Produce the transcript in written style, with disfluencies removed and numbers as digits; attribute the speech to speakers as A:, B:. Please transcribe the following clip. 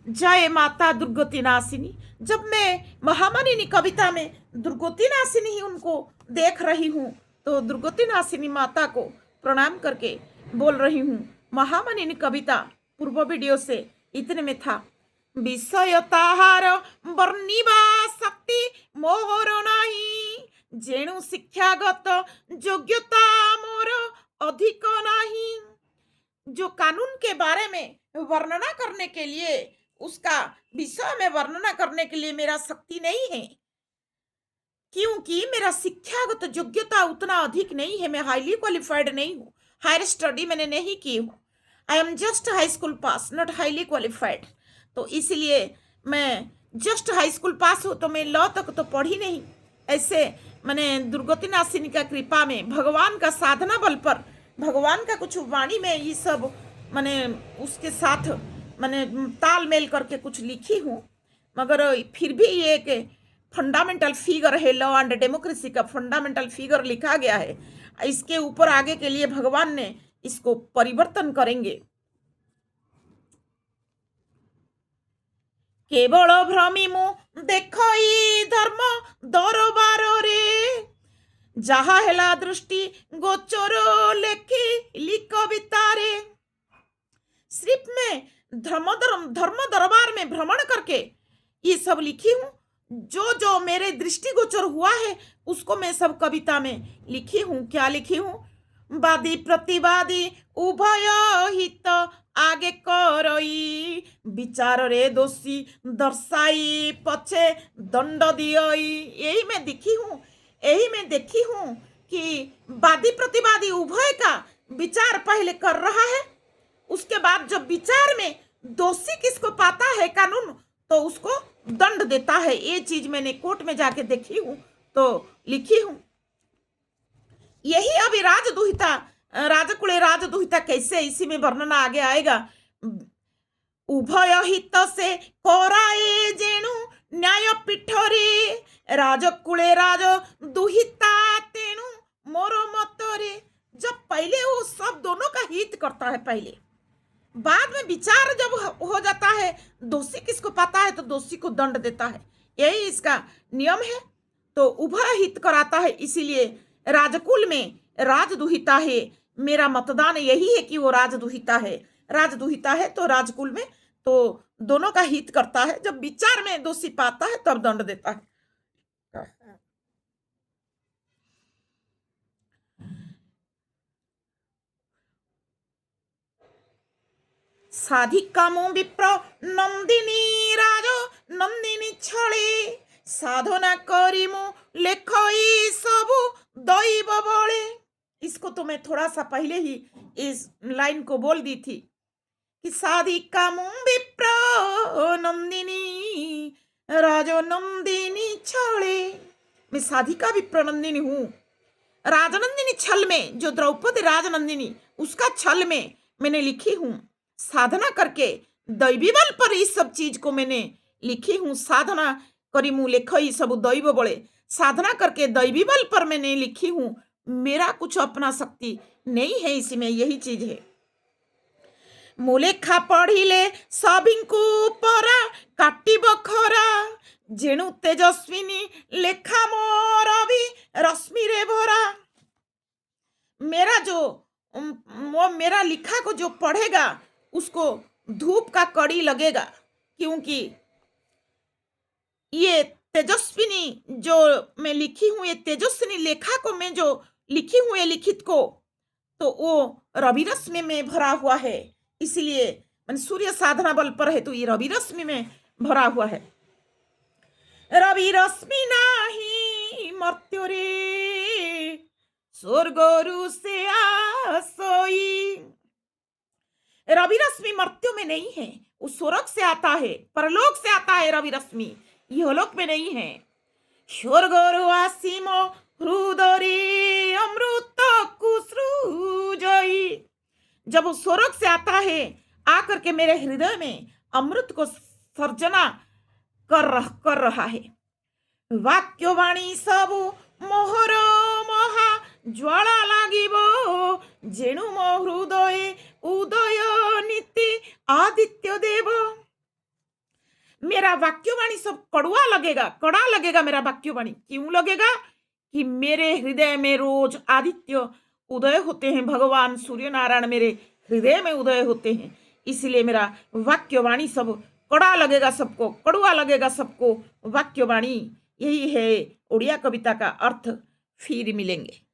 A: जय माता दुर्गति नासिनी। जब मैं महामानिनी कविता में दुर्गति नासिनी ही उनको देख रही हूँ, तो दुर्गति नासिनी माता को प्रणाम करके बोल रही हूँ। महामानिनी कविता पूर्व वीडियो से इतने में था, विषय ताहार वर्णिबा शक्ति मोहर नाही, जेणु शिक्षागत योग्यता मोर अधिक नहीं। जो कानून के बारे में वर्णना करने के लिए, उसका विषय में वर्णना करने के लिए मेरा शक्ति नहीं है, क्योंकि मेरा शिक्षागत योग्यता उतना अधिक नहीं है। मैं हाईली क्वालिफाइड नहीं हूँ, हायर स्टडी मैंने नहीं की हूँ। I am just high school pass, not highly qualified. तो इसलिए मैं जस्ट हाई स्कूल पास हूँ, तो मैं लॉ तक तो पढ़ी नहीं। ऐसे मैंने दुर्गति नासिनी का कृपा में, भगवान का साधना बल पर, भगवान का कुछ वाणी में ये सब मैंने उसके साथ मैंने तालमेल करके कुछ लिखी हूँ। मगर फिर भी ये एक फंडामेंटल फिगर है, लॉ एंड डेमोक्रेसी का फंडामेंटल फिगर लिखा गया है। इसके ऊपर आगे के लिए भगवान ने इसको परिवर्तन करेंगे। केवल भ्रमी मु देखई धर्म दरबार रे, जहा हेला दृष्टि गोचर लेखी कविता रे। सिर्फ मैं धर्म दरबार में भ्रमण करके ये सब लिखी हूँ। जो जो मेरे दृष्टिगोचर हुआ है उसको मैं सब कविता में लिखी हूँ। क्या लिखी हूँ? वादी प्रतिवादी उभय हित आगे करई, विचार रे दोषी दर्शाई पछे दंड दियई। यही मैं दिखी हूँ, यही मैं देखी हूँ कि वादी प्रतिवादी उभय का विचार पहले कर रहा है। उसके बाद जब विचार में दोषी किसको पाता है कानून, तो उसको दंड देता है। ये चीज मैंने कोर्ट में जाके देखी हूं, तो लिखी हूं। यही अभी राजदुहिता, राजकुले राजदुहिता कैसे, इसी में वर्णना आगे आएगा। उभय हित से कराए जेणु न्याय पीठरे, राजकुले राज दुहिता तेणु मोर मतरे। जब पहले वो सब दोनों का हित करता है पहले, बाद में विचार जब हो जाता है, दोषी किसको पाता है तो दोषी को दंड देता है। यही इसका नियम है। तो उभय हित कराता है, इसीलिए राजकुल में राजदुहिता है। मेरा मतदान यही है कि वो राजदुहिता है। राजदुहिता है तो राजकुल में तो दोनों का हित करता है। जब विचार में दोषी पाता है तब दंड देता है। সাধিকামো বিপ্র নন্দিনী রাজ নন্দিনী ছড়ে, साधना करिमु लेखई सबु दैव बड़े। इसको तो मैं थोड़ा सा पहले ही इस लाइन को बोल दी थी कि साधिकामो विप्र नंदिनी राजो नंदिनी छले। मैं साधिका विप्र नंदिनी हूँ। राजनंदिनी छल में, जो द्रौपदी राजनंदिनी, उसका छल में मैंने लिखी हूँ। साधना करके दैवी बल पर इस सब चीज को मैंने लिखी हूँ। साधना करी मुँह लेखई सब दैव बड़े, साधना करके दैवी बल पर मैंने लिखी हूँ। मेरा कुछ अपना शक्ति नहीं है, इसमें यही चीज है। मुलेखा पढ़िले सबिंकु परा काटिब खरा, जेणु तेजस्विनी लेखा मोर भी रश्मि रे भरा। मेरा जो वो मेरा लिखा को जो पढ़ेगा उसको धूप का कड़ी लगेगा, क्योंकि ये तेजस्विनी जो मैं लिखी हूँ, ये तेजस्विनी लेखा को मैं जो लिखी हूँ, ये लिखित को, तो वो रवि रश्मि में भरा हुआ है। इसलिए मैंने सूर्य साधना बल पर है तो ये रवि रश्मि में भरा हुआ है। रवि रश्मि नाही मर्त्यो रे, स्वर्गरु से आसोई। रवि रश्मि मर्त्यों में नहीं है, वो स्वर्ग से आता है, परलोक से आता है। रवि रश्मि इहलोक में नहीं है। स्वर्गरु आसीम हृदय अमृत कुसृजई। जब वो स्वर्ग से आता है, आकर के मेरे हृदय में अमृत को सर्जना कर रहा है। वाक्यवाणी सब मोहर महा ज्वाला लागिब, जेणु मो हृदय उदय नीति आदित्य देव। मेरा वाक्यवाणी सब कड़वा लगेगा, कड़ा लगेगा मेरा वाक्यवाणी। क्यों लगेगा? कि मेरे हृदय में रोज आदित्य उदय होते हैं, भगवान सूर्य नारायण मेरे हृदय में उदय होते हैं, इसलिए मेरा वाक्यवाणी सब कड़ा लगेगा सबको, कड़वा लगेगा सबको वाक्यवाणी। यही है उड़िया कविता का अर्थ। फिर मिलेंगे।